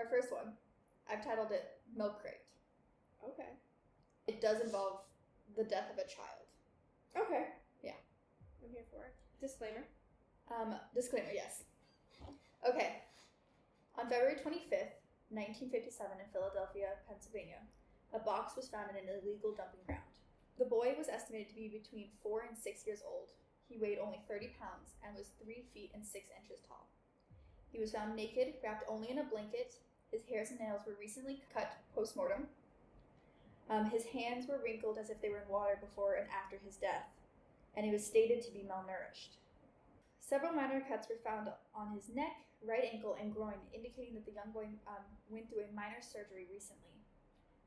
Our first one, I've titled it Milk Crate. Okay. It does involve the death of a child. Okay. Yeah. I'm here for it. Disclaimer. Disclaimer, yes. Okay. On February 25th, 1957 in Philadelphia, Pennsylvania, a box was found in an illegal dumping ground. The boy was estimated to be between 4 and 6 years old. He weighed only 30 pounds and was 3 feet and 6 inches tall. He was found naked, wrapped only in a blanket. His hairs and nails were recently cut post-mortem. His hands were wrinkled as if they were in water before and after his death, and he was stated to be malnourished. Several minor cuts were found on his neck, right ankle, and groin, indicating that the young boy went through a minor surgery recently.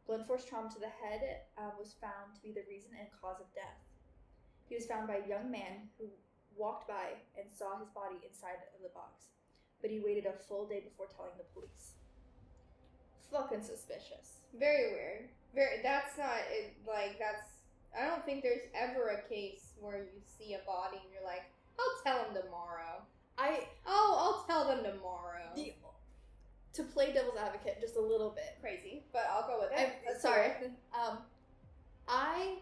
Blunt force trauma to the head was found to be the reason and cause of death. He was found by a young man who walked by and saw his body inside of the box, but he waited a full day before telling the police. Fucking suspicious. Very weird. That's not it. Like, that's. I don't think there's ever a case where you see a body and you're like, I'll tell him tomorrow. I'll tell them tomorrow. To play devil's advocate just a little bit. Crazy, but I'll go with it. Sorry. I,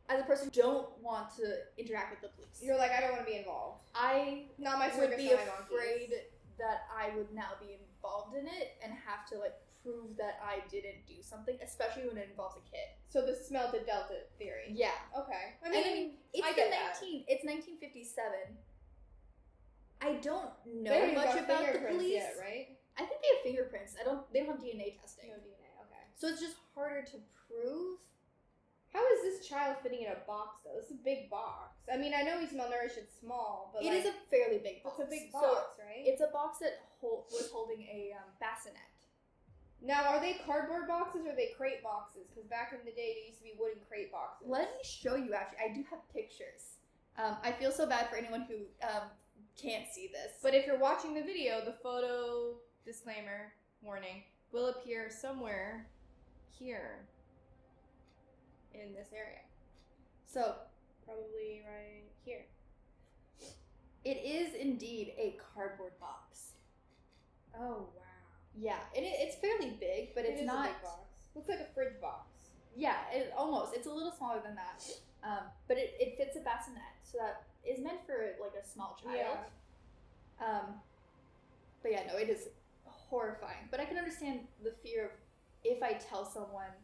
as a person, don't want to interact with the police. You're like, I don't want to be involved. Not my would be afraid that I would now be involved in it and have to, like, prove that I didn't do something, especially when it involves a kid. So the smell to Delta theory. Yeah. Okay. It's I get that. It's 1957. I don't know they don't much even about the police yet, right? I think they have fingerprints. They don't have DNA testing. No DNA. Okay. So it's just harder to prove. How is this child fitting in a box though? It's a big box. I mean, I know he's malnourished. It's small, but it is a fairly big box. It's a big box, right? It's a box that was holding a bassinet. Now, are they cardboard boxes or are they crate boxes? Because back in the day, they used to be wooden crate boxes. Let me show you, actually. I do have pictures. I feel so bad for anyone who can't see this. But if you're watching the video, the photo disclaimer warning will appear somewhere here in this area. So, probably right here. It is indeed a cardboard box. Oh, wow. Yeah, it's fairly big, but it's not. A big box. Looks like a fridge box. Yeah, almost. It's a little smaller than that, but it fits a bassinet, so that is meant for like a small child. Yeah. But yeah, no, it is horrifying. But I can understand the fear of if I tell someone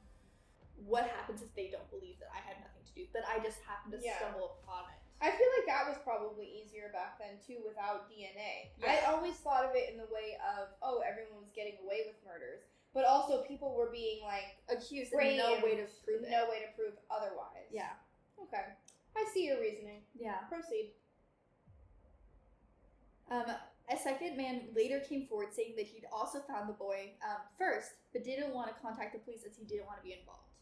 what happens if they don't believe that I had nothing to do, that I just happened to stumble upon it. I feel like that was probably easier back then, too, without DNA. Yeah. I always thought of it in the way of, everyone was getting away with murders. But also people were being, like, accused and no way to prove it. No way to prove otherwise. Yeah. Okay. I see your reasoning. Yeah. Proceed. A second man later came forward saying that he'd also found the boy first, but didn't want to contact the police as he didn't want to be involved.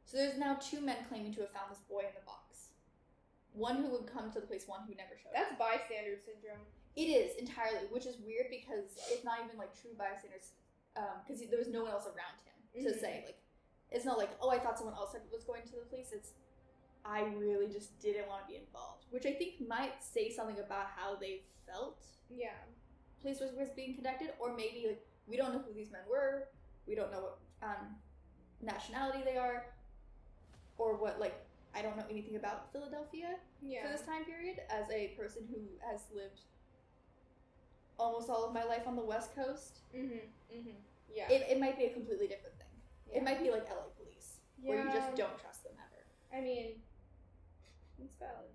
So there's now 2 men claiming to have found this boy in the box. One who would come to the police, one who never showed up. That's bystander syndrome. It is, entirely, which is weird because it's not even, like, true bystanders, because there was no one else around him to say, like, it's not like, I thought someone else was going to the police. It's, I really just didn't want to be involved, which I think might say something about how they felt. Yeah. Police was being conducted, or maybe, like, we don't know who these men were, we don't know what nationality they are, or what, like, I don't know anything about Philadelphia for this time period as a person who has lived almost all of my life on the West Coast. Yeah. It might be a completely different thing. Yeah. It might be like LA police, where you just don't trust them ever. I mean, it's valid.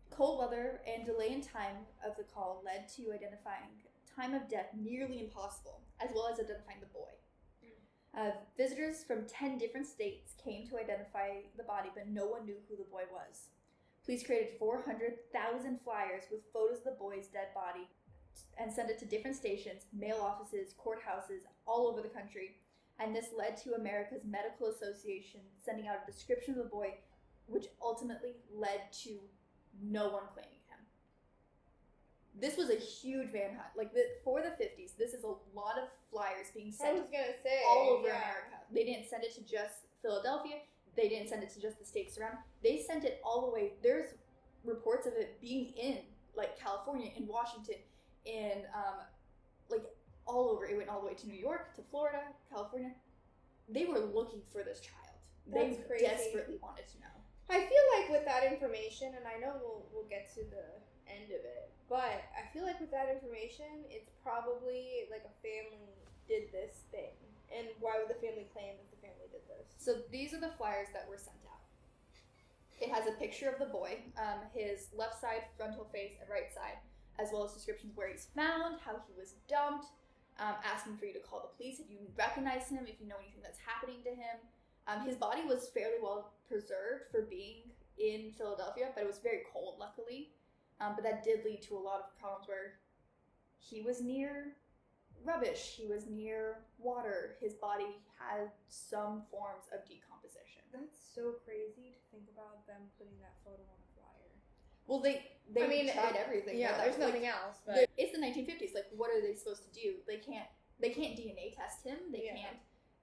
Cold weather and delay in time of the call led to identifying time of death nearly impossible, as well as identifying the boy. Visitors from 10 different states came to identify the body, but no one knew who the boy was. Police created 400,000 flyers with photos of the boy's dead body and sent it to different stations, mail offices, courthouses, all over the country. And this led to America's Medical Association sending out a description of the boy, which ultimately led to no one claiming him. This was a huge manhunt. Like, for the 50s, this is a lot of flyers being sent all over America. They didn't send it to just Philadelphia. They didn't send it to just the states around. They sent it all the way. There's reports of it being in, like, California, in Washington, in, like, all over. It went all the way to New York, to Florida, California. They were looking for this child. That's they crazy. Desperately wanted to know. I feel like with that information, and I know we'll get to the end of it, but I feel like with that information, it's probably like a family did this thing. And why would the family claim that the family did this? So these are the flyers that were sent out. It has a picture of the boy, his left side, frontal face, and right side, as well as descriptions where he's found, how he was dumped, asking for you to call the police if you recognize him, if you know anything that's happening to him. His body was fairly well preserved for being in Philadelphia, but it was very cold, luckily. But that did lead to a lot of problems where he was near rubbish, he was near water, his body had some forms of decomposition. That's so crazy to think about them putting that photo on a flyer. Well, they tried everything. Yeah, there's nothing else. But it's the 1950s. Like, what are they supposed to do? They can't DNA test him. They can't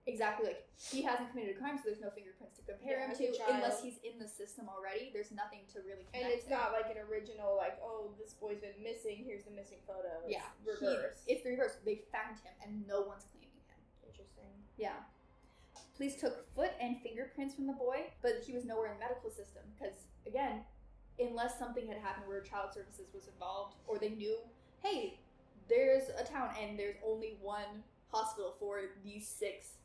exactly, like, he hasn't committed a crime, so there's no fingerprints to compare him to unless he's in the system already. There's nothing to really connect. And it's not like an original, like, oh, this boy's been missing. Here's the missing photo. It's reverse. It's the reverse. They found him, and no one's claiming him. Interesting. Yeah. Police took foot and fingerprints from the boy, but he was nowhere in the medical system because, again, unless something had happened where child services was involved, or they knew, hey, there's a town and there's only one hospital for these 6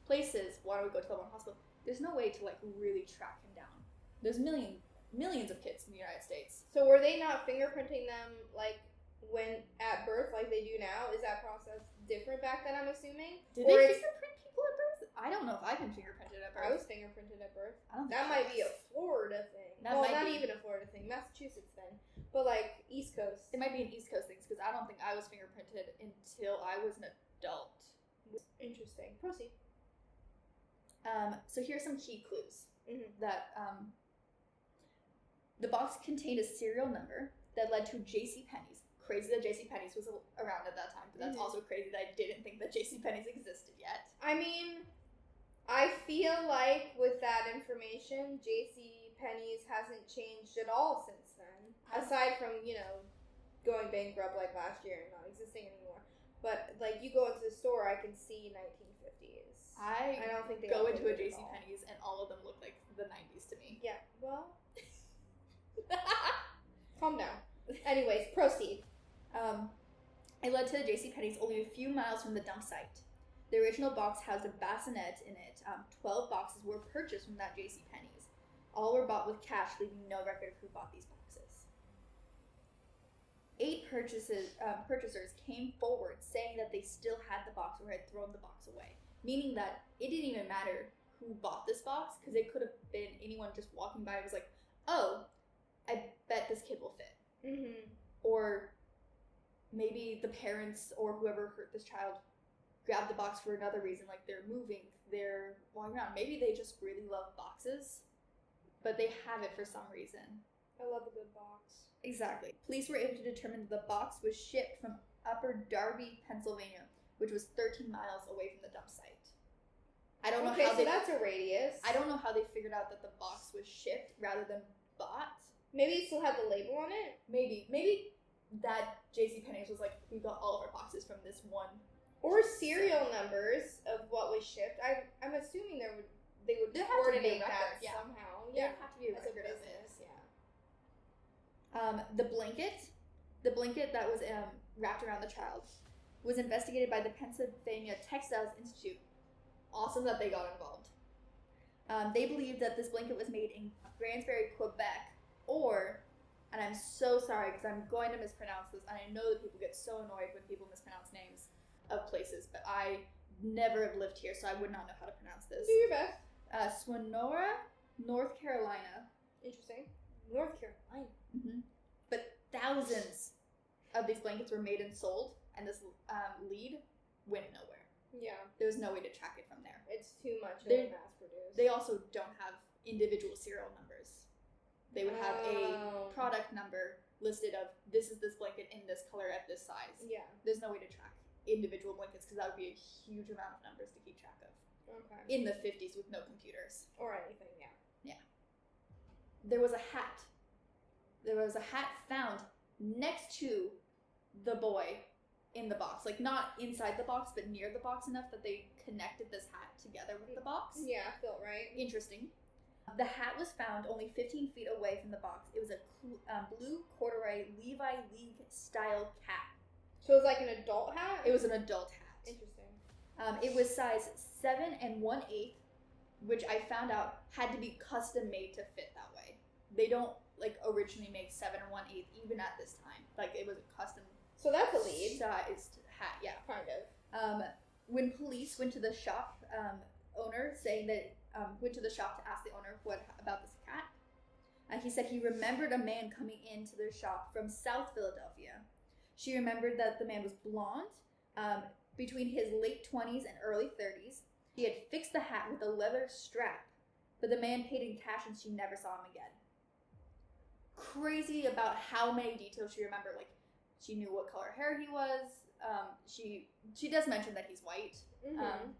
places, why don't we go to that one hospital? There's no way to, like, really track him down. There's millions of kids in the United States. So were they not fingerprinting them, like, when at birth, like they do now? Is that process different back then, I'm assuming? Did they fingerprint people at birth? I don't know if I've been fingerprinted at birth. I was fingerprinted at birth. I don't think that might be a Florida thing. Well, not even a Florida thing. Massachusetts then. But, like, East Coast. It might be an East Coast thing, because I don't think I was fingerprinted until I was an adult. Interesting. Proceed. So here's some key clues. Mm-hmm. That the box contained a serial number that led to JCPenney's. Crazy that JCPenney's was around at that time, but that's also crazy that I didn't think that JCPenney's existed yet. I mean, I feel like with that information, JCPenney's hasn't changed at all since then. Aside from, going bankrupt like last year and not existing anymore. But, like, you go into the store, I can see 1950s. I don't think they go into a JCPenney's and all of them look like the 90s to me. Yeah, well. Calm down. Anyways, proceed. It led to the JCPenney's only a few miles from the dump site. The original box housed a bassinet in it. 12 boxes were purchased from that JCPenney's. All were bought with cash, leaving no record of who bought these boxes. 8 purchasers came forward saying that they still had the box or had thrown the box away, meaning that it didn't even matter who bought this box, because it could have been anyone just walking by and was like, oh, I bet this kid will fit. Mm-hmm. Or maybe the parents or whoever hurt this child grabbed the box for another reason, like they're moving, they're walking around. Maybe they just really love boxes, but they have it for some reason. I love a good box. Exactly. Police were able to determine that the box was shipped from Upper Darby, Pennsylvania, which was 13 miles away from the dump site. I don't know how so that's a radius. I don't know how they figured out that the box was shipped rather than bought. Maybe it still had the label on it? Maybe that JCPenney's was like, we got all of our boxes from this one. Or serial numbers of what was shipped. I'm assuming they would coordinate that somehow. Yeah, there would have to be a record of it. The blanket that was wrapped around the child was investigated by the Pennsylvania Textiles Institute. Awesome that they got involved. They believed that this blanket was made in Grandsbury, Quebec, and I'm so sorry because I'm going to mispronounce this, and I know that people get so annoyed when people mispronounce names of places, but I never have lived here, so I would not know how to pronounce this. Do your best. Swanora, North Carolina. Interesting. North Carolina. Mm-hmm. But thousands of these blankets were made and sold, and this lead went nowhere. Yeah. There was no way to track it from there. It's too much of a mass produced. They also don't have individual serial numbers. They would have a product number listed of, this is this blanket in this color at this size. Yeah. There's no way to track individual blankets because that would be a huge amount of numbers to keep track of. Okay. In the 50s with no computers. Or anything, yeah. Yeah. There was a hat. There was a hat found next to the boy in the box. Like, not inside the box, but near the box enough that they connected this hat together with the box. Yeah, felt right. Interesting. The hat was found only 15 feet away from the box. It was a blue corduroy Levi League style cap. So it was like an adult hat? It was an adult hat. Interesting. It was size 7 1/8, which I found out had to be custom made to fit that way. They don't like originally make 7 1/8 even at this time. Like, it was a custom. So that's a lead. Sized hat, yeah. Kind of. When police went to the shop owner, saying that went to the shop to ask the owner what about this cat, he said he remembered a man coming into their shop from South Philadelphia. She remembered that the man was blonde, between his late 20s and early 30s. He had fixed the hat with a leather strap, but the man paid in cash and she never saw him again. Crazy about how many details she remembered. Like, she knew what color hair he was. She does mention that he's white. Mm-hmm.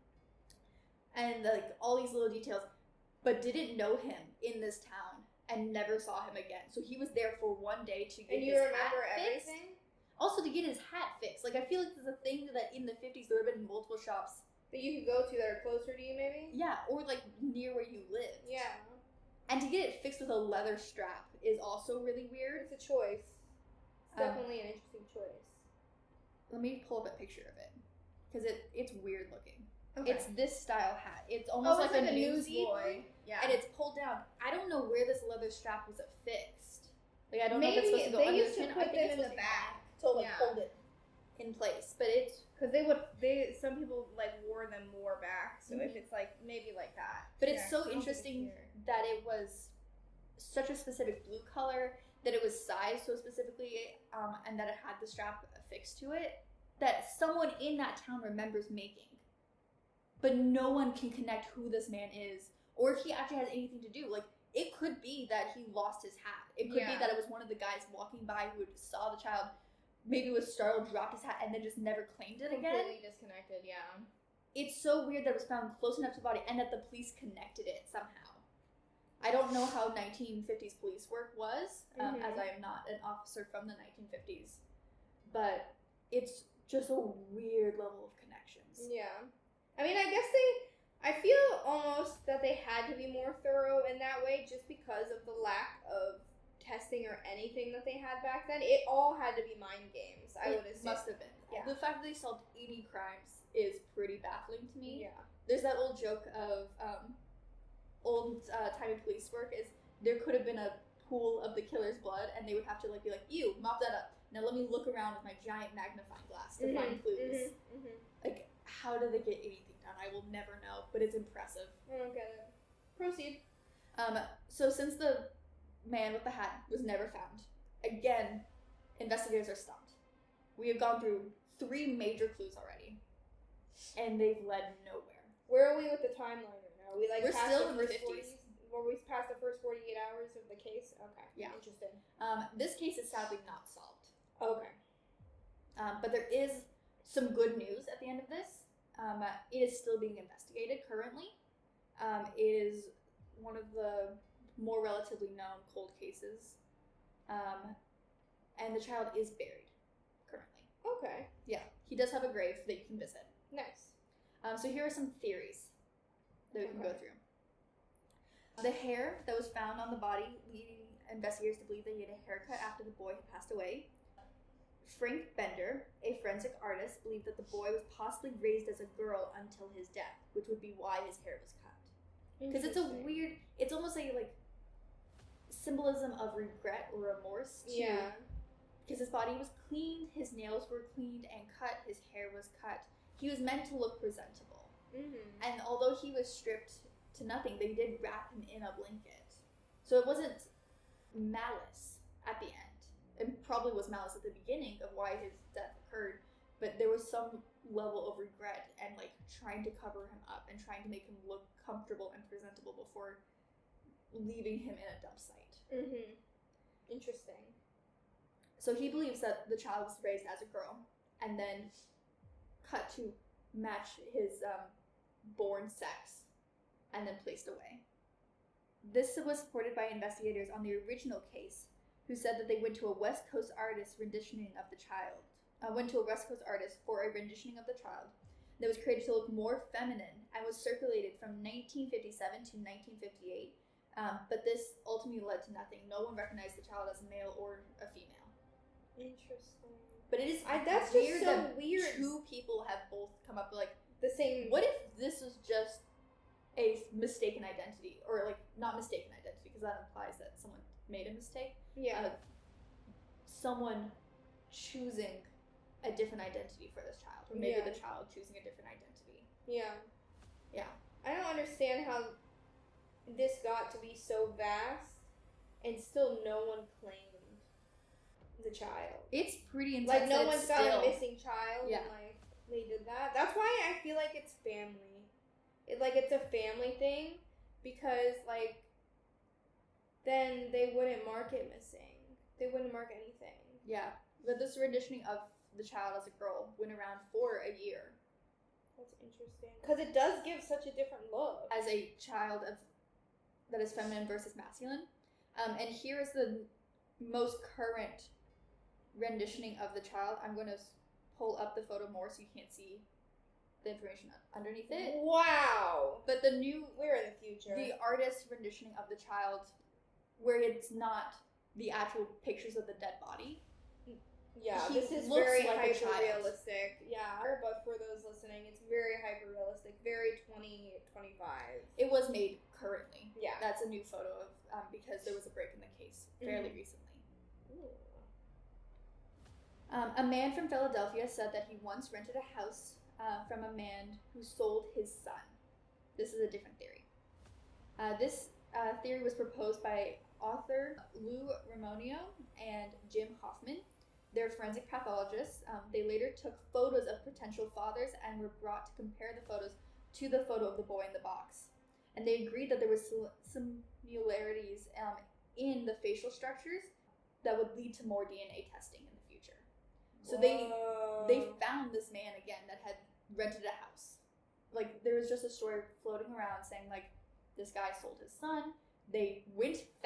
And like all these little details, but didn't know him in this town and never saw him again. So he was there for one day to get his hat fixed. Everything? Also to get his hat fixed. Like, I feel like there's a thing that in the 50s there would have been multiple shops that you could go to that are closer to you, maybe? Yeah, or like near where you live. Yeah. And to get it fixed with a leather strap is also really weird. It's a choice. It's definitely an interesting choice. Let me pull up a picture of it, because it's weird looking. Okay. It's this style hat. It's almost like a newsboy. Yeah. And it's pulled down. I don't know where this leather strap was affixed. Like, I don't Maybe know if it's supposed to go they under used the to chin. put I think them it's in the back. to like hold it in place. But it's because some people like wore them more back. So if it's like maybe like that. But it's so interesting that it was such a specific blue color, that it was sized so specifically, and that it had the strap affixed to it, that someone in that town remembers making. But no one can connect who this man is, or if he actually has anything to do. Like, it could be that he lost his hat. It could be that it was one of the guys walking by who saw the child, maybe was startled, dropped his hat, and then just never claimed it again. Completely disconnected, yeah. It's so weird that it was found close enough to the body and that the police connected it somehow. I don't know how 1950s police work was, as I am not an officer from the 1950s. But it's just a weird level of connections. Yeah. I mean, I feel almost that they had to be more thorough in that way just because of the lack of testing or anything that they had back then. It all had to be mind games, I would assume. Must have been. Yeah. The fact that they solved 80 crimes is pretty baffling to me. Yeah. There's that old joke of old timey police work is there could have been a pool of the killer's blood and they would have to like be like, you, mop that up. Now let me look around with my giant magnifying glass to find clues. Like, how do they get anything done? I will never know, but it's impressive. I don't get it. Proceed. So since the man with the hat was never found, again, investigators are stumped. We have gone through 3 major clues already, and they've led nowhere. Where are we with the timeline right now? Are we like We're past still the in the first 50s. Were we past the first 48 hours of the case? Okay. Yeah. Interesting. This case is sadly not solved. Okay. But there is some good news at the end of this. It is still being investigated currently. It is one of the more relatively known cold cases. And the child is buried currently. Okay. Yeah, he does have a grave that you can visit. Nice. So here are some theories that we can go through. The hair that was found on the body leading investigators to believe that he had a haircut after the boy had passed away. Frank Bender, a forensic artist, believed that the boy was possibly raised as a girl until his death, which would be why his hair was cut. Because it's a weird, it's almost like symbolism of regret or remorse. Yeah. Because his body was cleaned, his nails were cleaned and cut, his hair was cut. He was meant to look presentable. And although he was stripped to nothing, they did wrap him in a blanket. So it wasn't malice at the end. It probably was malice at the beginning of why his death occurred, but there was some level of regret and like trying to cover him up and trying to make him look comfortable and presentable before leaving him in a dump site. Interesting. So he believes that the child was raised as a girl and then cut to match his born sex and then placed away. This was supported by investigators on the original case, who said that they went to a West Coast artist renditioning of the child. went to a West Coast artist for a renditioning of the child that was created to look more feminine and was circulated from 1957 to 1958. But this ultimately led to nothing. No one recognized the child as a male or a female. Interesting. But it is that's weird just so that weird. two people have both come up with like The same. what if this was just a mistaken identity, or like not mistaken identity because that implies that someone made a mistake. Yeah. Someone choosing a different identity for this child, or maybe Yeah. the child choosing a different identity. Yeah. Yeah. I don't understand how this got to be so vast and still no one claimed the child. It's pretty intense. Like, no that one it's found still- a missing child Yeah. and, like, they did that. That's why I feel like it's family. It's a family thing because, like, then they wouldn't mark it missing. They wouldn't mark anything. Yeah. But this renditioning of the child as a girl went around for a year. That's interesting. Because it does give such a different look. As a child that is feminine versus masculine. And here is the most current renditioning of the child. I'm going to pull up the photo more so you can't see the information underneath it. Wow. But the new, We're in the future. the artist renditioning of the child, where it's not the actual pictures of the dead body. Yeah, He this is looks very like a child. hyper-realistic. Yeah, but for those listening, it's very hyper-realistic. Very 2025. It was made currently. Yeah. That's a new photo of because there was a break in the case fairly recently. A man from Philadelphia said that he once rented a house from a man who sold his son. This is a different theory. This theory was proposed by author Lou Ramonio and Jim Hoffman. They're forensic pathologists. They later took photos of potential fathers and were brought to compare the photos to the photo of the boy in the box. And they agreed that there was similarities in the facial structures that would lead to more DNA testing in the future. So they found this man again that had rented a house. Like, there was just a story floating around saying, like, this guy sold his son. They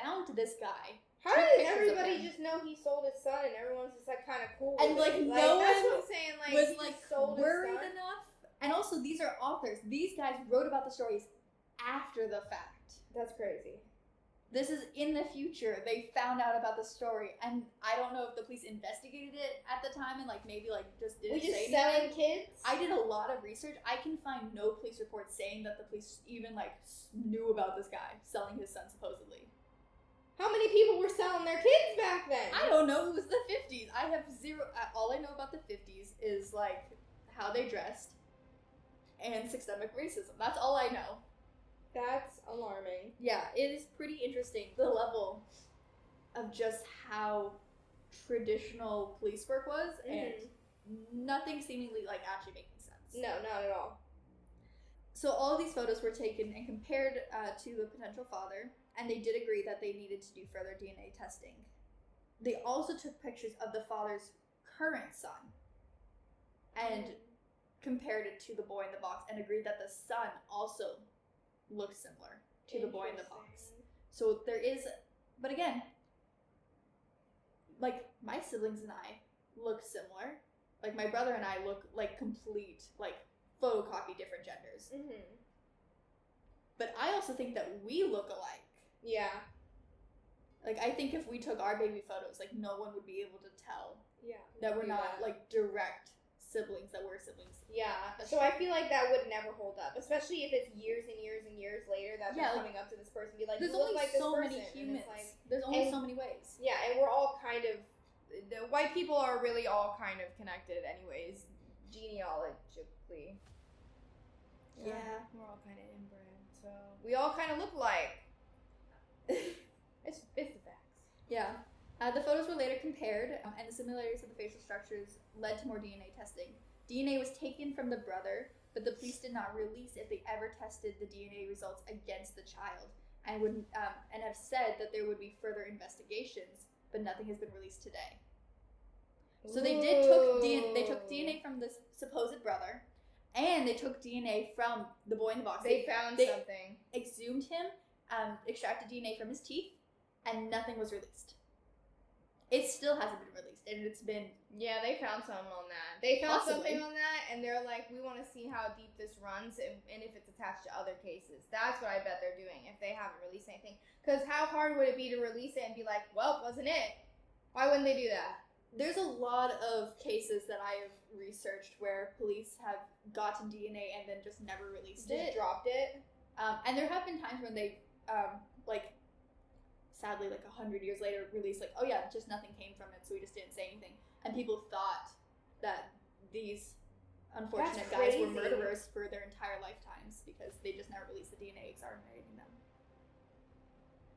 found this guy. How took did pictures of everybody him, just know he sold his son and everyone's just like kind of cool? And, with like, it? no that's one what I'm saying. Like, was he like just sold worried his son. enough? And also, these are authors. These guys wrote about the stories after the fact. That's crazy. This is in the future. They found out about the story, and I don't know if the police investigated it at the time and like maybe like just didn't We just say selling anything. kids. I did a lot of research. I can find no police reports saying that the police even like knew about this guy selling his son supposedly. How many people were selling their kids back then? I don't know. It was the 50s. I have zero. All I know about the 50s is like how they dressed and systemic racism. That's all I know. That's alarming. Yeah, it is pretty interesting, the level of just how traditional police work was, and nothing seemingly like actually making sense. No, not at all. So all of these photos were taken and compared to the potential father, and they did agree that they needed to do further DNA testing. They also took pictures of the father's current son and compared it to the boy in the box, and agreed that the son also looked similar to the boy in the box. So there is, but again, like my siblings and I look similar. Like my brother and I look like complete, like photocopy different genders. But I also think that we look alike. Yeah. Like I think if we took our baby photos, like no one would be able to tell Yeah. that we're do not that. like direct siblings, that we're siblings. Yeah. So I feel like that would never hold up, especially if it's years and years and years later that Yeah, they're like, coming up to this person and be like, There's you look only like this so person. many And humans. it's like, There's only and- so many ways. yeah, and we're all kind of, The white people are really all kind of connected, anyways, genealogically. Yeah. We're all kind of inbred, so we all kind of look alike. It's the facts. Yeah. The photos were later compared, and the similarities of the facial structures led to more DNA testing. DNA was taken from the brother, but the police did not release if they ever tested the DNA results against the child, and would and have said that there would be further investigations, but nothing has been released today. So they took DNA from the supposed brother, and they took DNA from the boy in the box. They found they something. exhumed him, extracted DNA from his teeth, and nothing was released. It still hasn't been released, and it's been... Yeah, they found something on that. They found Possibly. something on that, and they're like, we want to see how deep this runs and if it's attached to other cases. That's what I bet they're doing if they haven't released anything. Because how hard would it be to release it and be like, well, wasn't it? Why wouldn't they do that? There's a lot of cases that I have researched where police have gotten DNA and then just never released it. Just dropped it? And there have been times when they, sadly, 100 years later, released, oh yeah, just nothing came from it, so we just didn't say anything. And people thought that these unfortunate guys were murderers for their entire lifetimes because they just never released the DNA because I were marrying them.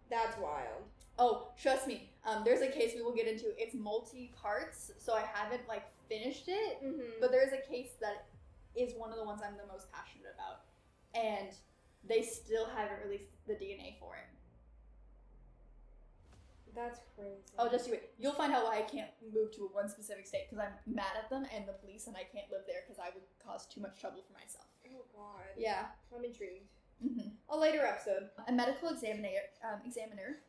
That's wild. Oh, trust me, there's a case we will get into. It's multi-parts, so I haven't, finished it, but there is a case that is one of the ones I'm the most passionate about, and they still haven't released the DNA for it. That's crazy. Oh, just you wait. You'll find out why I can't move to one specific state, because I'm mad at them and the police, and I can't live there because I would cause too much trouble for myself. Oh, God. Yeah. I'm intrigued. Mm-hmm. A later episode. A medical examiner,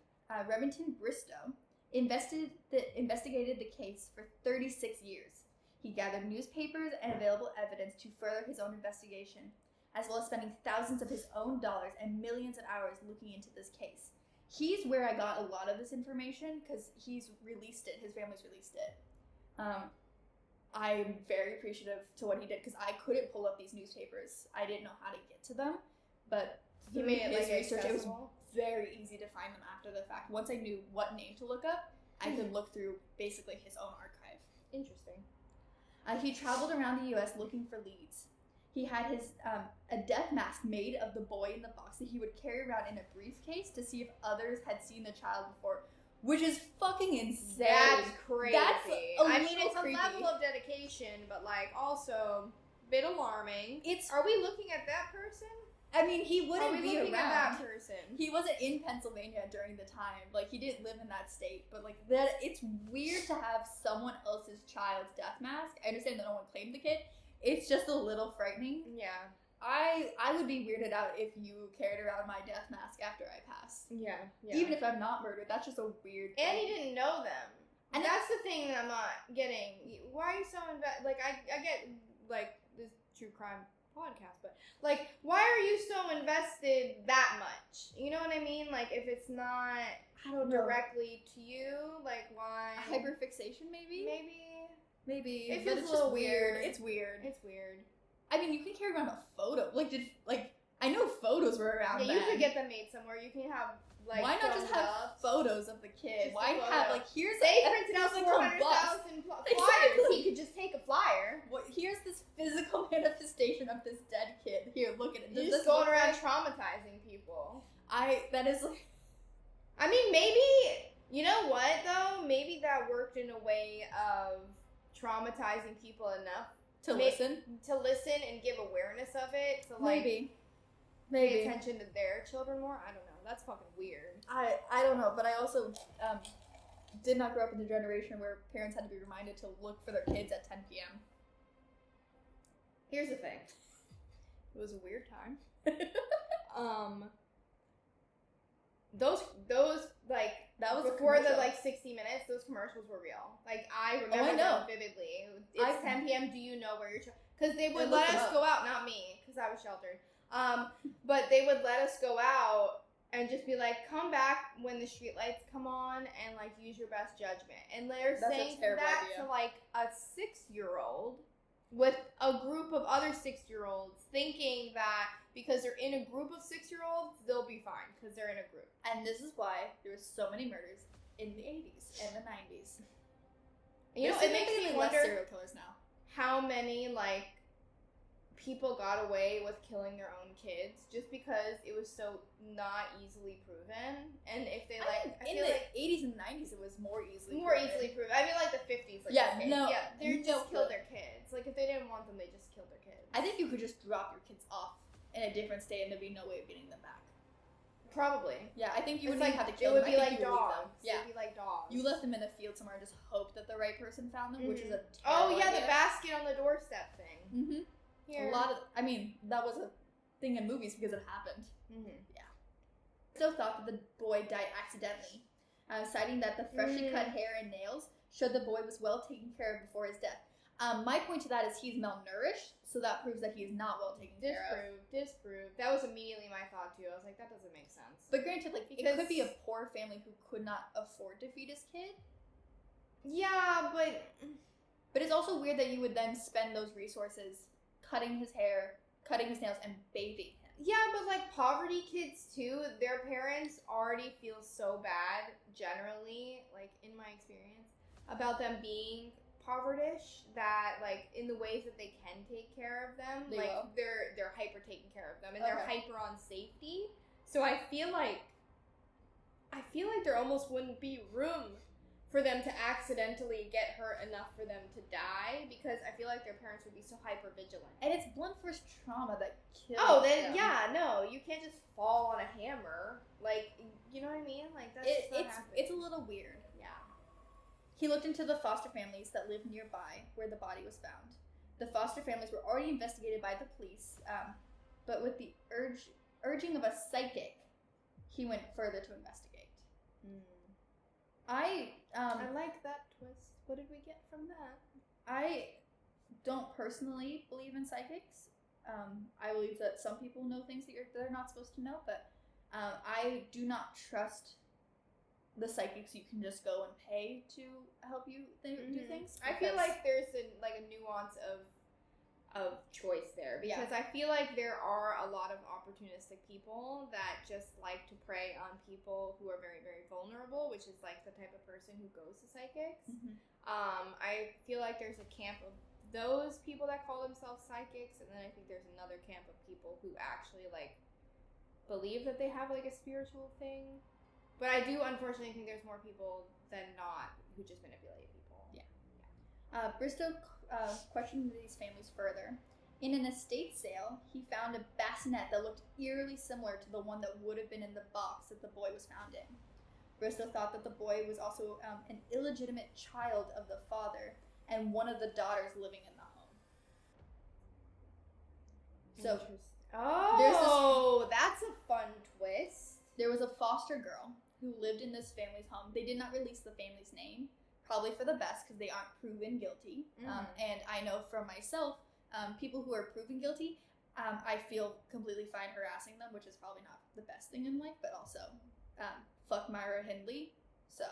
Remington Bristow, investigated the case for 36 years. He gathered newspapers and available evidence to further his own investigation, as well as spending thousands of his own dollars and millions of hours looking into this case. He's where I got a lot of this information because he's released it. His family's released it. I'm very appreciative to what he did because I couldn't pull up these newspapers. I didn't know how to get to them, but he made it research. It was accessible. very easy to find them after the fact. Once I knew what name to look up, I could look through basically his own archive. Interesting. He traveled around the U.S. looking for leads. He had his a death mask made of the boy in the box that he would carry around in a briefcase to see if others had seen the child before, which is fucking insane. That's crazy. It's creepy. a level of dedication, but also a bit alarming. Are we looking at that person? I mean, he wouldn't be looking around. at that person? He wasn't in Pennsylvania during the time. He didn't live in that state. But, that it's weird to have someone else's child's death mask. I understand that no one claimed the kid. It's just a little frightening. Yeah. I would be weirded out if you carried around my death mask after I pass. Yeah. Even if I'm not murdered, that's just a weird thing. And he didn't know them. And that's the thing that I'm not getting. Why are you so invested? I get, this true crime podcast, but why are you so invested that much? You know what I mean? If it's not I don't know. directly to you, why hyperfixation maybe it but feels it's a little just weird. It's weird. I mean, you can carry around a photo. I know photos were around. Yeah, you could get them made somewhere. You can have why not just have photos of the kid? Why have here's they printed out 400,000 flyers. Exactly. He could just take a flyer. Here's this physical manifestation of this dead kid. Here, look at it. You're just going around traumatizing people. That is I mean, maybe, you know what though? Maybe that worked in a way of traumatizing people enough to listen and give awareness of it. To maybe pay attention to their children more. I don't know. That's fucking weird. I don't know, but I also did not grow up in the generation where parents had to be reminded to look for their kids at 10 p.m. Here's the thing. It was a weird time. Those that was before the 60 minutes. Those commercials were real. I remember them vividly. It's 10 p.m. Do you know where your child? Because they would let us go out. Not me, because I was sheltered. But they would let us go out and just be come back when the street lights come on and use your best judgment. And they're saying that to a 6-year-old with a group of other 6-year-olds, thinking that because they're in a group of 6-year-olds, they'll be fine because they're in a group. And this is why there was so many murders in the 80s and the 90s. It makes me wonder serial killers now. How many people got away with killing their own kids just because it was so not easily proven. And if they in the 80s and 90s, it was more easily proven. I mean, the 50s. They just killed their kids. If they didn't want them, they just killed their kids. I think you could just drop your kids off in a different state and there'd be no way of getting them back. Probably. Yeah, I think you wouldn't even have to kill them. It would be like dogs. Yeah. It would be like dogs. You left them in a field somewhere and just hope that the right person found them, which is a the basket on the doorstep thing. Mm-hmm. Here. That was a thing in movies because it happened. Mm-hmm. Yeah. Still thought that the boy died accidentally, citing that the freshly cut hair and nails showed the boy was well taken care of before his death. My point to that is he's malnourished, so that proves that he is not well taken care of. Disproved. That was immediately my thought too. I was like, that doesn't make sense. But granted, like, it could be a poor family who could not afford to feed his kid. Yeah, but it's also weird that you would then spend those resources cutting his hair, cutting his nails, and bathing him. Yeah, but like poverty kids too, their parents already feel so bad generally, like in my experience, about them being povertish that like in the ways that they can take care of them, they're hyper taking care of them and they're hyper on safety. So I feel like there almost wouldn't be room for them to accidentally get hurt enough for them to die, because I feel like their parents would be so hyper vigilant. And it's blunt force trauma that kills them. Yeah, no, you can't just fall on a hammer. Like, you know what I mean? Like, that's it's a little weird. Yeah. He looked into the foster families that lived nearby where the body was found. The foster families were already investigated by the police, but with the urging of a psychic, he went further to investigate. I like that twist. What did we get from that? I don't personally believe in psychics. I believe that some people know things that they're not supposed to know, but I do not trust the psychics you can just go and pay to help you do things. I feel like there's a nuance of choice there, because I feel like there are a lot of opportunistic people that just like to prey on people who are very, very vulnerable, which is like the type of person who goes to psychics. I feel like there's a camp of those people that call themselves psychics, and then I think there's another camp of people who actually like believe that they have like a spiritual thing. But I do unfortunately think there's more people than not who just manipulate people. Bristow questioned these families further. In an estate sale, he found a bassinet that looked eerily similar to the one that would have been in the box that the boy was found in. Bristow thought that the boy was also an illegitimate child of the father and one of the daughters living in the home. So, that's a fun twist. There was a foster girl who lived in this family's home. They did not release the family's name, probably for the best because they aren't proven guilty. And I know from myself, people who are proven guilty, I feel completely fine harassing them, which is probably not the best thing in life, but also fuck Myra Hindley. So,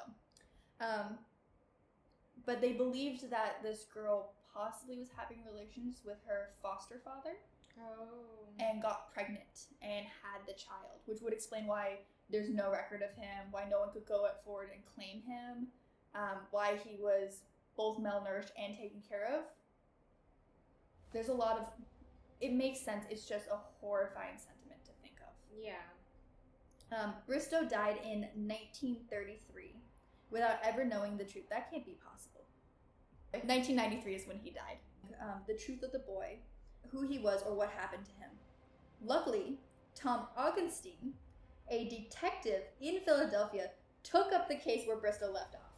but they believed that this girl possibly was having relations with her foster father. And got pregnant and had the child, which would explain why there's no record of him, why no one could go forward and claim him, why he was both malnourished and taken care of. There's a lot of... It makes sense. It's just a horrifying sentiment to think of. Yeah. Bristow died in 1933 without ever knowing the truth. That can't be possible. 1993 is when he died. The truth of the boy, who he was, or what happened to him. Luckily, Tom Augenstein, a detective in Philadelphia, took up the case where Bristow left off.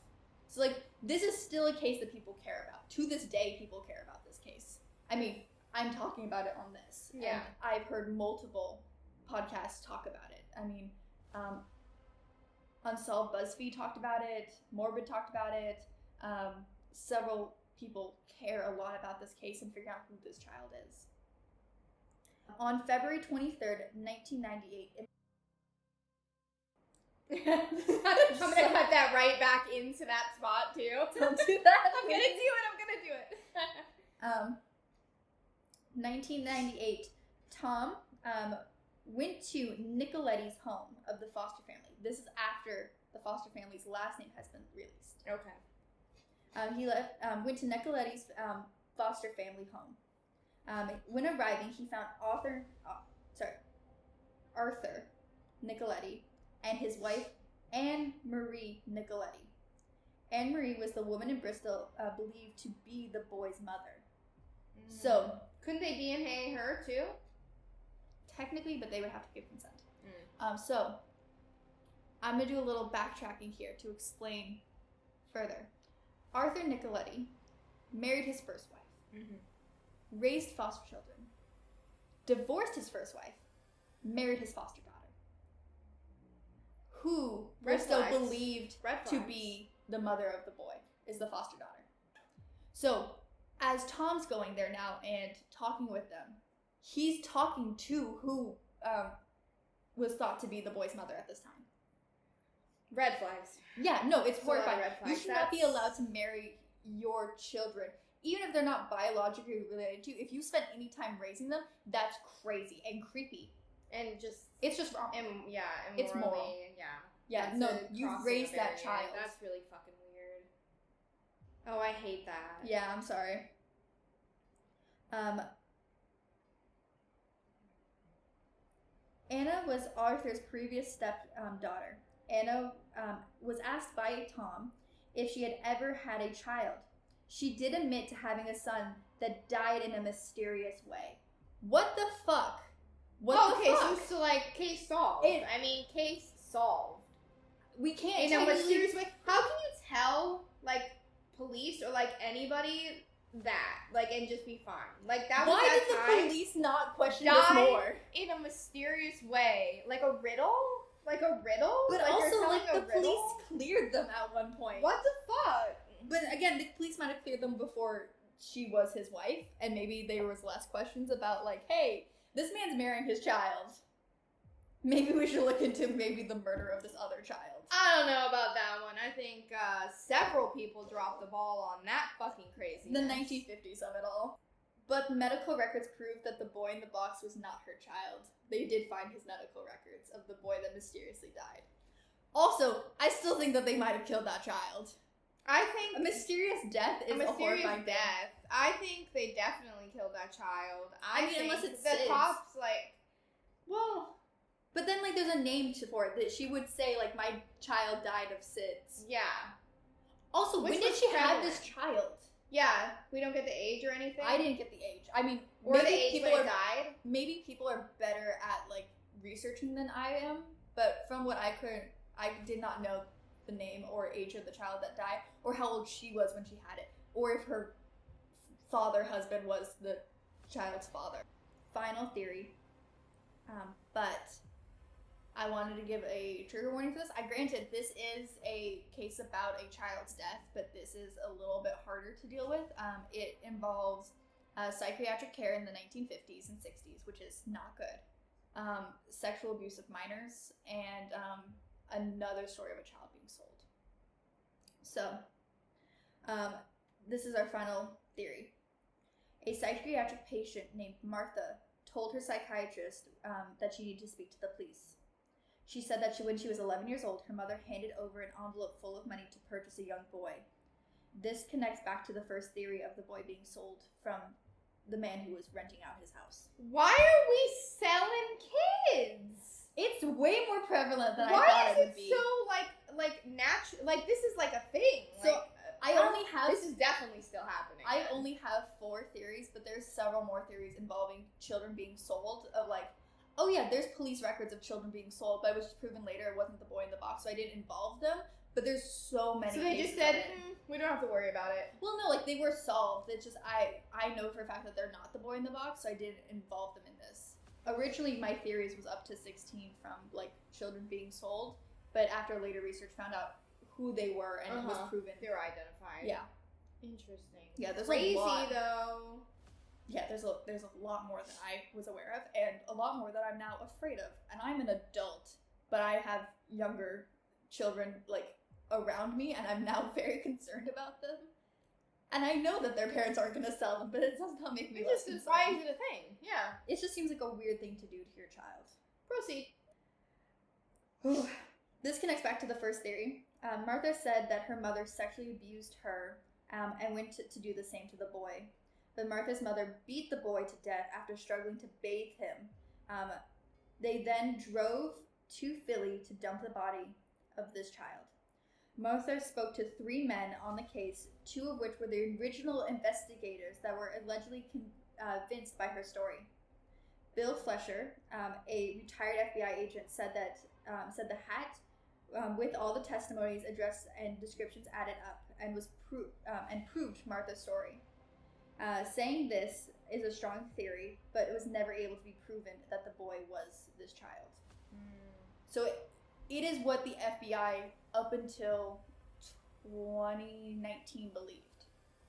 So, like, this is still a case that people care about. To this day, people care about this case. I mean, I'm talking about it on this. Yeah. And I've heard multiple podcasts talk about it. I mean, Unsolved BuzzFeed talked about it. Morbid talked about it. Several people care a lot about this case and figure out who this child is. On February 23rd, 1998... I'm going to cut that right back into that spot, too. Don't do that. I'm going to do it. 1998, Tom went to Nicoletti's home of the foster family. This is after the foster family's last name has been released. Okay. He went to Nicoletti's foster family home. When arriving, he found Arthur Nicoletti and his wife, Anne Marie Nicoletti. Anne Marie was the woman in Bristol believed to be the boy's mother. So, couldn't they DNA her too? Technically, but they would have to give consent. So, I'm going to do a little backtracking here to explain further. Arthur Nicoletti married his first wife, raised foster children, divorced his first wife, married his foster daughter. who Red was still flags. believed Red to flags. be the mother of the boy, is the foster daughter. So, as Tom's going there now and talking with them, he's talking to who was thought to be the boy's mother at this time. Red flags. Yeah, no, it's It's a lot of horrifying. red You flags. should not be That's- allowed to marry your children, even if they're not biologically related to you. If you spend any time raising them, that's crazy and creepy. And just It's just wrong. immorally, It's moral. yeah. Yeah, That's no, a you've crossing raised a that barrier. child. That's really fucking weird. Oh, I hate that. Yeah, I'm sorry. Anna was Arthur's previous stepdaughter. Anna was asked by Tom if she had ever had a child. She did admit to having a son that died in a mysterious way. What the fuck? What okay, the fuck? so like case solved. Case solved. We can't In a technically- mysterious way. How can you tell like police or like anybody that like and just be fine? Like that was Why that did the time police not question this died more? in a mysterious way, like a riddle, like a riddle. But like you're also, telling like, a the riddle? police cleared them at one point. What the fuck? But again, the police might have cleared them before she was his wife, and maybe there was less questions about, like, hey, this man's marrying his child. Maybe we should look into maybe the murder of this other child. I don't know about that one. I think several people dropped the ball on that fucking craziness. The 1950s of it all. But medical records proved that the boy in the box was not her child. They did find his medical records of the boy that mysteriously died. Also, I still think that they might have killed that child. I think A mysterious death is a mysterious horrifying thing. death. I think they definitely killed that child. I mean, think unless it's the SIDS. cops, like, well, But then, like, there's a name for it that she would say, like, my child died of SIDS. yeah, Also, Which when did was she have prevalent. this child? yeah. We don't get the age or anything. I didn't get the age. I mean, or the maybe age people when are it died. maybe people are better at like researching than I am. But from what I did not know the name or age of the child that died, or how old she was when she had it, or if her husband was the child's father. Final theory, but I wanted to give a trigger warning for this. Granted, this is a case about a child's death, but this is a little bit harder to deal with. It involves psychiatric care in the 1950s and 60s, which is not good. Sexual abuse of minors, and another story of a child being sold. So, this is our final theory. A psychiatric patient named Martha told her psychiatrist that she needed to speak to the police. She said that when she was 11 years old, her mother handed over an envelope full of money to purchase a young boy. This connects back to the first theory of the boy being sold from the man who was renting out his house. Why are we selling kids? It's way more prevalent than I Why thought is it would it be. so like natural? Like this is like a thing. So, like, I only have This is definitely still happening. I only have 4 theories, but there's several more theories involving children being sold. Of like, oh yeah, there's police records of children being sold, but it was just proven later it wasn't the boy in the box, so I didn't involve them. But there's so many. So they just cases said, of it. we don't have to worry about it. Well, no, like they were solved. It's just I know for a fact that they're not the boy in the box, so I didn't involve them in this. Originally, my theories was up to 16 from like children being sold, but after later research found out who they were and it was proven. They were identified. Yeah. Interesting. Yeah, there's Crazy a lot. though. Yeah, there's a lot more than I was aware of, and a lot more that I'm now afraid of. And I'm an adult, but I have younger children like around me, and I'm now very concerned about them. And I know that their parents aren't going to sell them, but it does not make me It less just is. concerned. Why is it a thing? Yeah. It just seems like a weird thing to do to your child. Proceed. This connects back to the first theory. Martha said that her mother sexually abused her and went to do the same to the boy. But Martha's mother beat the boy to death after struggling to bathe him. They then drove to Philly to dump the body of this child. Martha spoke to 3 men on the case, 2 of which were the original investigators that were allegedly convinced by her story. Bill Flesher, a retired FBI agent, said the hat, with all the testimonies, address, and descriptions added up, and proved Martha's story. Saying this is a strong theory, but it was never able to be proven that the boy was this child. So it is what the FBI up until 2019 believed.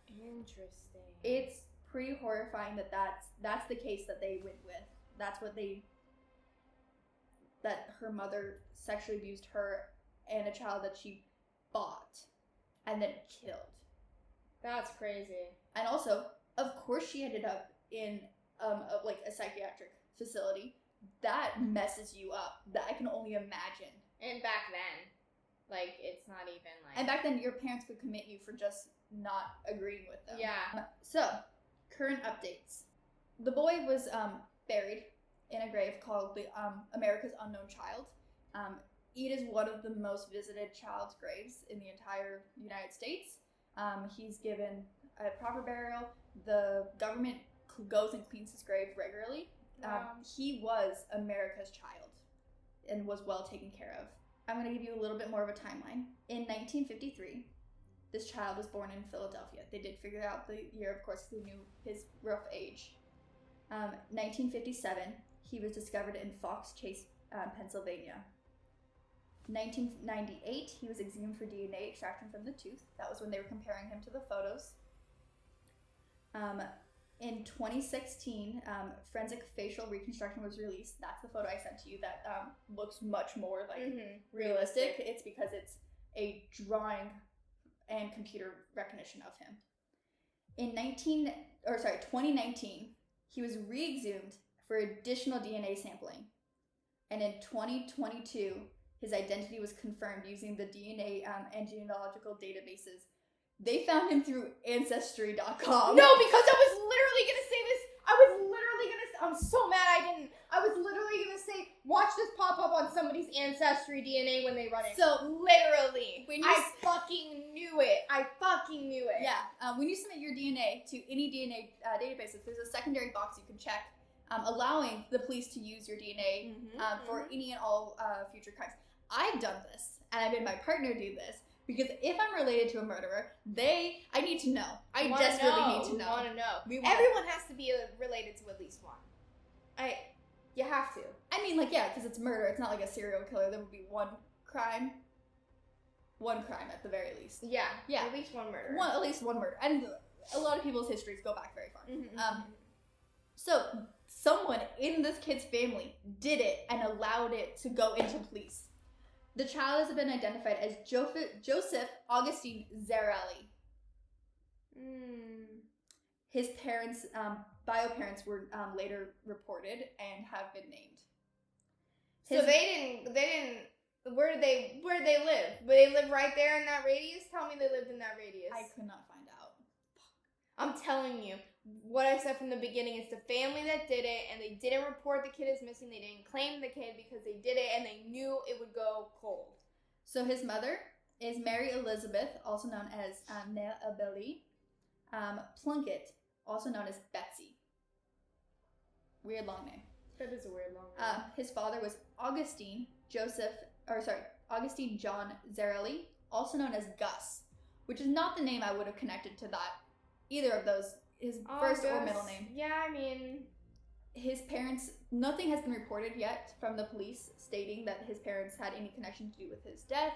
Interesting. It's pretty horrifying that's the case that they went with. That's what that her mother sexually abused her and a child that she bought and then killed. That's crazy. And also, of course, she ended up in a psychiatric facility. That messes you up. That I can only imagine. And back then, like, it's not even like. And back then, your parents could commit you for just not agreeing with them. Yeah. So, current updates. The boy was buried in a grave called the America's Unknown Child. It is one of the most visited child's graves in the entire United States. He's given a proper burial. The government goes and cleans his grave regularly. He was America's child and was well taken care of. I'm going to give you a little bit more of a timeline. In 1953, this child was born in Philadelphia. They did figure out the year, of course, they knew his rough age. 1957, he was discovered in Fox Chase, Pennsylvania. 1998, he was exhumed for DNA extraction from the tooth. That was when they were comparing him to the photos. In 2016, forensic facial reconstruction was released. That's the photo I sent to you that looks much more realistic. It's because it's a drawing and computer recognition of him. In 2019, he was re-exhumed for additional DNA sampling. And in 2022, his identity was confirmed using the DNA and genealogical databases. They found him through Ancestry.com. No, because I was literally going to say this. I'm so mad I didn't. I was literally going to say, watch this pop up on somebody's Ancestry DNA when they run it. So, literally. I fucking knew it. Yeah. When you submit your DNA to any DNA databases, there's a secondary box you can check allowing the police to use your DNA for any and all future crimes. I've done this, and I've made my partner do this. Because if I'm related to a murderer, I need to know. I desperately need to know. You want to know. Everyone has to be related to at least one. You have to. I mean, because it's murder. It's not like a serial killer. There would be one crime. One crime at the very least. Yeah. At least one murder. At least one murder. And a lot of people's histories go back very far. So, someone in this kid's family did it and allowed it to go into police. The child has been identified as Joseph Augustine Zarelli. His parents, bio parents, were later reported and have been named. So they didn't. Where did they live? Would they live right there in that radius? Tell me they lived in that radius. I could not find out. I'm telling you. What I said from the beginning is the family that did it, and they didn't report the kid as missing. They didn't claim the kid because they did it, and they knew it would go cold. So his mother is Mary Elizabeth, also known as Nea Abeli Plunkett, also known as Betsy. Weird long name. That is a weird long name. His father was Augustine John Zarelli, also known as Gus, which is not the name I would have connected to that either of those. His first or middle name. Yeah, I mean... His parents... Nothing has been reported yet from the police stating that his parents had any connection to do with his death.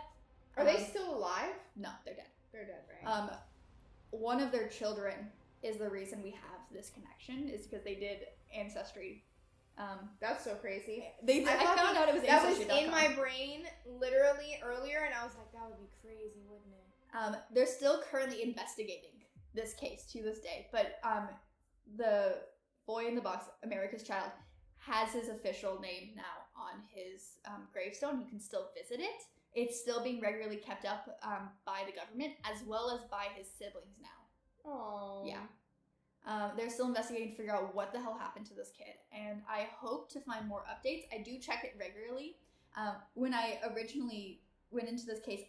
Are they still alive? No, they're dead. They're dead, right? One of their children is the reason we have this connection, is because they did Ancestry. That's so crazy. I found out it was Ancestry.com. That was in my brain literally earlier, and I was like, that would be crazy, wouldn't it? They're still currently investigating this case to this day, but the boy in the box, America's Child, has his official name now on his gravestone. You can still visit it. It's still being regularly kept up by the government as well as by his siblings now. Oh. Yeah. They're still investigating to figure out what the hell happened to this kid, and I hope to find more updates. I do check it regularly. When I originally went into this case,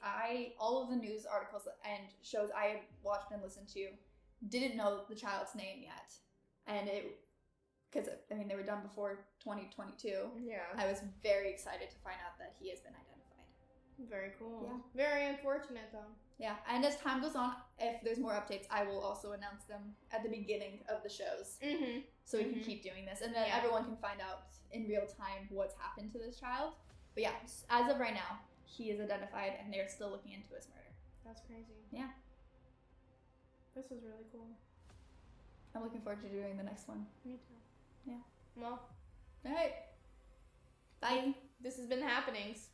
all of the news articles and shows I had watched and listened to didn't know the child's name yet. And because they were done before 2022. Yeah. I was very excited to find out that he has been identified. Very cool. Yeah. Very unfortunate, though. Yeah, and as time goes on, if there's more updates, I will also announce them at the beginning of the shows. Mm-hmm. So we can keep doing this, and then everyone can find out in real time what's happened to this child. But yeah, as of right now, he is identified, and they're still looking into his murder. That's crazy. Yeah. This was really cool. I'm looking forward to doing the next one. Me too. Yeah. Well. All right. Bye. This has been The Happenings.